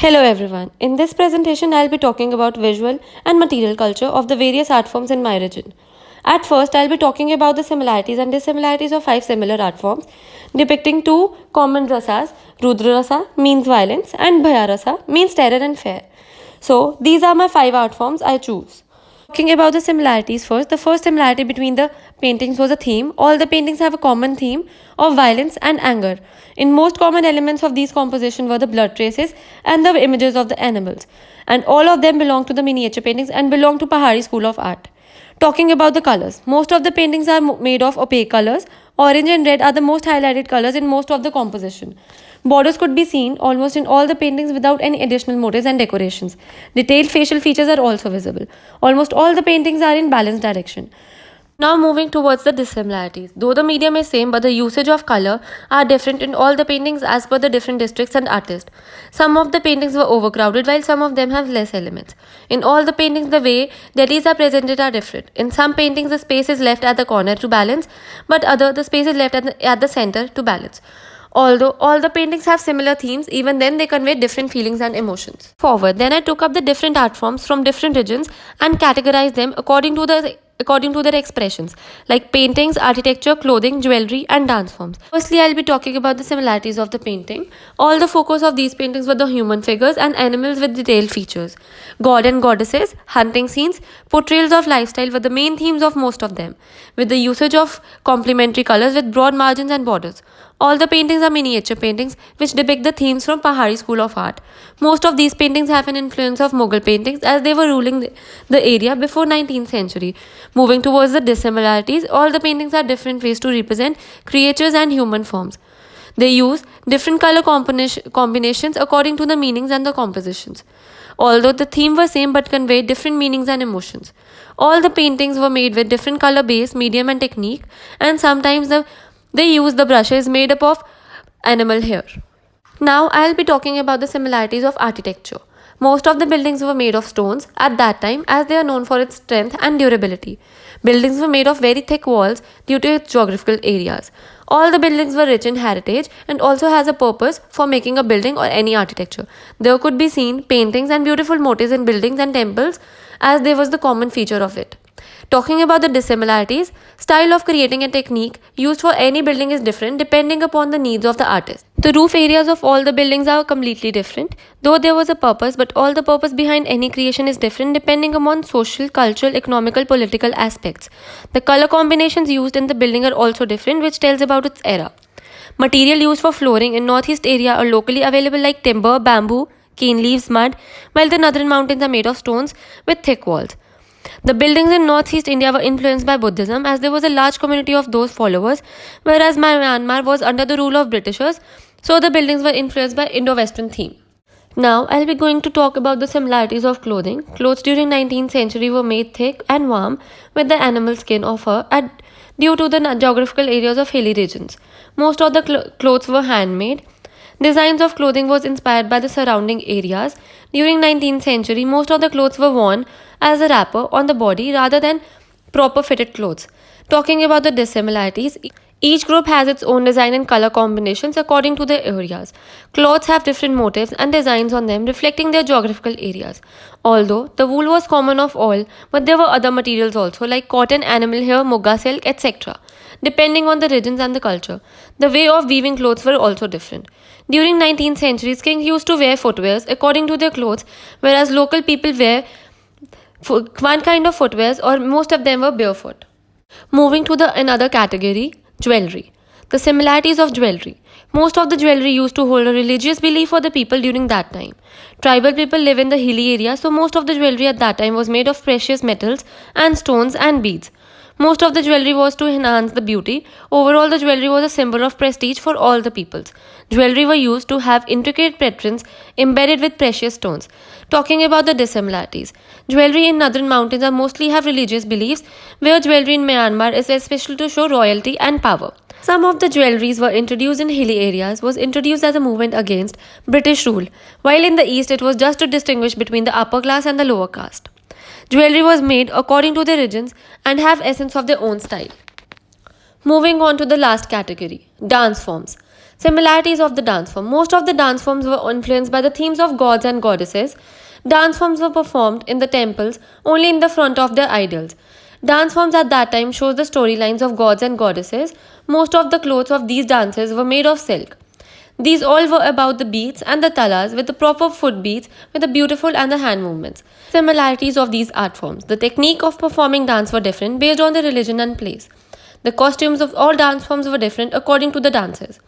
Hello everyone. In this presentation, I'll be talking about visual and material culture of the various art forms in my region. At first, I'll be talking about the similarities and dissimilarities of 5 similar art forms, depicting 2 common rasas. Rudra rasa means violence and Bhaya rasa means terror and fear. So, these are my 5 art forms I choose. Talking about the similarities first, the first similarity between the paintings was a theme. All the paintings have a common theme of violence and anger. In most common elements of these compositions were the blood traces and the images of the animals. And all of them belong to the miniature paintings and belong to Pahari school of art. Talking about the colors, most of the paintings are made of opaque colors. Orange and red are the most highlighted colors in most of the composition. Borders could be seen almost in all the paintings without any additional motifs and decorations. Detailed facial features are also visible. Almost all the paintings are in balanced direction. Now moving towards the dissimilarities. Though the medium is same, but the usage of color are different in all the paintings as per the different districts and artists. Some of the paintings were overcrowded while some of them have less elements. In all the paintings, the way delis are presented are different. In some paintings, the space is left at the corner to balance, but the space is left at the center to balance. Although all the paintings have similar themes, even then they convey different feelings and emotions. Forward, then I took up the different art forms from different regions and categorized them according to their expressions, like paintings, architecture, clothing, jewelry, and dance forms. Firstly, I'll be talking about the similarities of the painting. All the focus of these paintings were the human figures and animals with detailed features. God and goddesses, hunting scenes, portrayals of lifestyle were the main themes of most of them, with the usage of complementary colors with broad margins and borders. All the paintings are miniature paintings which depict the themes from Pahari school of art. Most of these paintings have an influence of Mughal paintings as they were ruling the area before 19th century. Moving towards the dissimilarities, all the paintings are different ways to represent creatures and human forms. They use different color combinations according to the meanings and the compositions. Although the theme was same but conveyed different meanings and emotions. All the paintings were made with different color base, medium and technique, and sometimes they use the brushes made up of animal hair. Now I'll be talking about the similarities of architecture. Most of the buildings were made of stones at that time as they are known for its strength and durability. Buildings were made of very thick walls due to its geographical areas. All the buildings were rich in heritage and also has a purpose for making a building or any architecture. There could be seen paintings and beautiful motifs in buildings and temples as they was the common feature of it. Talking about the dissimilarities, style of creating a technique used for any building is different depending upon the needs of the artist. The roof areas of all the buildings are completely different, though there was a purpose, but all the purpose behind any creation is different depending upon social, cultural, economical, political aspects. The color combinations used in the building are also different, which tells about its era. Material used for flooring in northeast area are locally available like timber, bamboo, cane leaves, mud, while the northern mountains are made of stones with thick walls. The buildings in northeast India were influenced by Buddhism as there was a large community of those followers, whereas Myanmar was under the rule of Britishers, so the buildings were influenced by Indo-Western theme. Now, I'll be going to talk about the similarities of clothing. Clothes during 19th century were made thick and warm with the animal skin of fur due to the geographical areas of hilly regions. Most of the clothes were handmade. Designs of clothing was inspired by the surrounding areas. During 19th century, most of the clothes were worn as a wrapper on the body rather than proper fitted clothes. Talking about the dissimilarities, each group has its own design and color combinations according to their areas. Clothes have different motifs and designs on them reflecting their geographical areas. Although the wool was common of all, but there were other materials also like cotton, animal hair, muga silk, etc. Depending on the regions and the culture, the way of weaving clothes were also different. During 19th century, kings used to wear footwears according to their clothes, whereas local people wear one kind of footwears or most of them were barefoot. Moving to another category, jewelry. The similarities of jewelry. Most of the jewelry used to hold a religious belief for the people during that time. Tribal people live in the hilly area, so most of the jewelry at that time was made of precious metals and stones and beads. Most of the jewelry was to enhance the beauty. Overall, the jewelry was a symbol of prestige for all the peoples. Jewelry were used to have intricate patterns embedded with precious stones. Talking about the dissimilarities. Jewelry in northern mountains are mostly have religious beliefs, where jewelry in Myanmar is especially to show royalty and power. Some of the jewelries were introduced in hilly areas, was introduced as a movement against British rule, while in the east it was just to distinguish between the upper class and the lower caste. Jewelry was made according to their regions and have essence of their own style. Moving on to the last category, dance forms. Similarities of the dance form. Most of the dance forms were influenced by the themes of gods and goddesses. Dance forms were performed in the temples only in the front of their idols. Dance forms at that time shows the storylines of gods and goddesses. Most of the clothes of these dances were made of silk. These all were about the beats and the talas with the proper foot beats with the beautiful and the hand movements. Similarities of these art forms. The technique of performing dance were different based on the religion and place. The costumes of all dance forms were different according to the dances.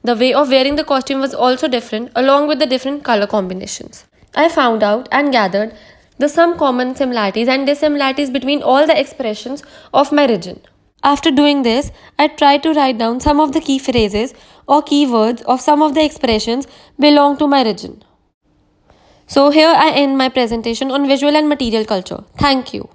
The way of wearing the costume was also different along with the different color combinations. I found out and gathered some common similarities and dissimilarities between all the expressions of my region. After doing this, I tried to write down some of the key phrases or key words of some of the expressions belong to my region. So here I end my presentation on visual and material culture. Thank you.